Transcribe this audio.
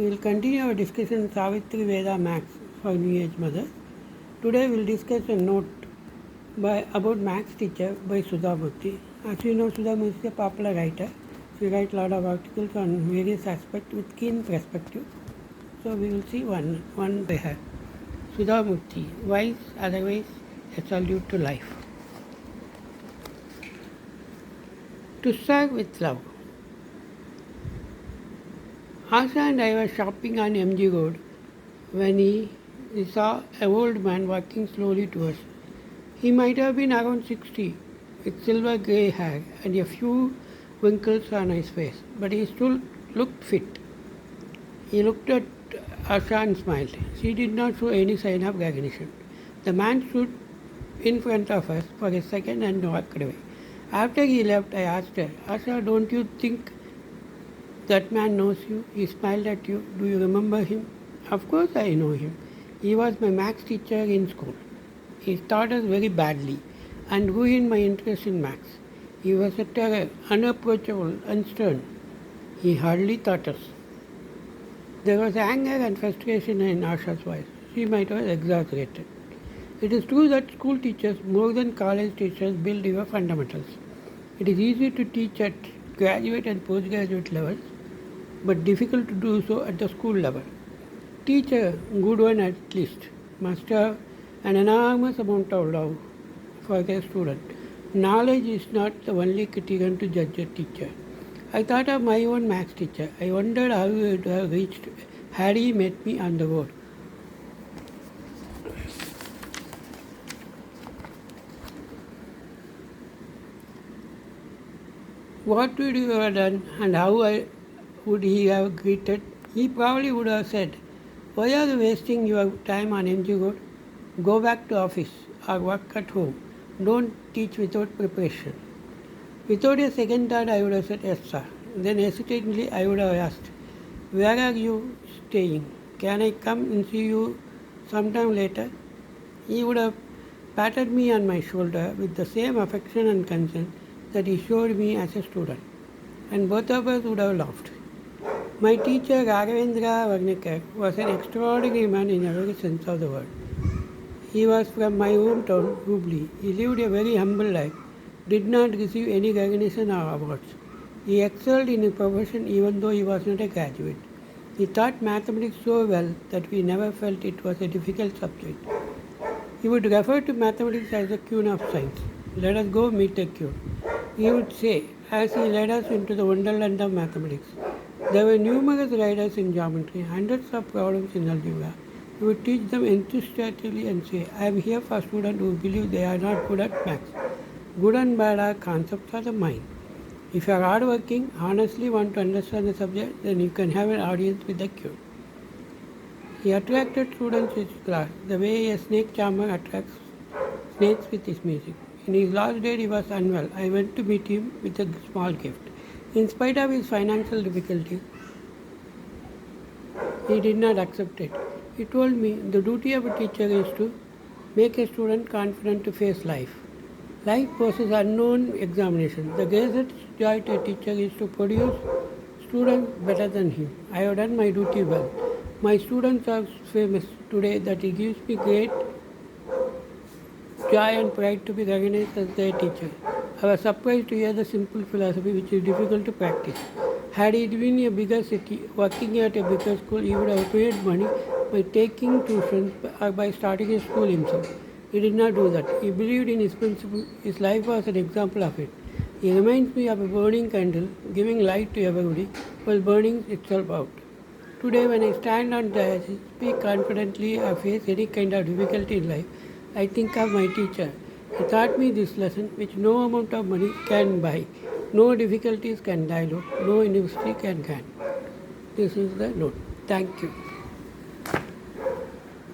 we will continue our discussion on Savitri Veda Max for New Age Mothers. Today we will discuss a note about Max teacher by Sudha Murthy. As you know, Sudha Murthy is a popular writer. She writes a lot of articles on various aspects with keen perspective. So we will see one by her. Sudha Murthy, wise, otherwise a salute to life. To serve with love. Asha and I were shopping on MG Road when he saw an old man walking slowly to us. He might have been around 60, with silver grey hair and a few wrinkles on his face, but he still looked fit. He looked at Asha and smiled. She did not show any sign of recognition. The man stood in front of us for a second and walked away. After he left, I asked her, Asha, don't you think that man knows you? He smiled at you. Do you remember him? Of course I know him. He was my maths teacher in school. He taught us very badly and ruined my interest in maths. He was a terror, unapproachable and stern. He hardly taught us. There was anger and frustration in Asha's voice. She might have exaggerated. It is true that school teachers, more than college teachers, build your fundamentals. It is easy to teach at graduate and postgraduate levels, but difficult to do so at the school level. Teacher, good one at least, must have an enormous amount of love for their student. Knowledge is not the only criterion to judge a teacher. I thought of my own maths teacher. I wondered how he would have reached had he met me on the road. What would you have done and how would he have greeted? He probably would have said, why are you wasting your time on MG Road? Go back to office or work at home. Don't teach without preparation. Without a second thought, I would have said, yes, sir. Then hesitantly, I would have asked, where are you staying? Can I come and see you sometime later? He would have patted me on my shoulder with the same affection and concern that he showed me as a student, and both of us would have laughed. My teacher, Raghavendra Varnekar, was an extraordinary man in every sense of the word. He was from my hometown, Hubli. He lived a very humble life, did not receive any recognition or awards. He excelled in his profession even though he was not a graduate. He taught mathematics so well that we never felt it was a difficult subject. He would refer to mathematics as the queen of science. Let us go meet the queen. He would say, as he led us into the wonderland of mathematics. There were numerous riders in geometry, hundreds of problems in algebra. He would teach them enthusiastically and say, I am here for students who believe they are not good at maths. Good and bad are concepts of the mind. If you are hardworking, honestly want to understand the subject, then you can have an audience with the cure. He attracted students with his class, the way a snake charmer attracts snakes with his music. In his last day, he was unwell. I went to meet him with a small gift. In spite of his financial difficulties, he did not accept it. He told me the duty of a teacher is to make a student confident to face life. Life poses unknown examinations. The greatest joy to a teacher is to produce students better than him. I have done my duty well. My students are famous today that it gives me great joy and pride to be recognized as their teacher. I was surprised to hear the simple philosophy which is difficult to practice. Had he been in a bigger city, working at a bigger school, he would have made money by taking tuitions or by starting a school himself. He did not do that. He believed in his principle. His life was an example of it. He reminds me of a burning candle, giving light to everybody while burning itself out. Today, when I stand on the speak confidently or face any kind of difficulty in life, I think of my teacher. He taught me this lesson which no amount of money can buy, no difficulties can dilute, no university can grant. This is the note. Thank you.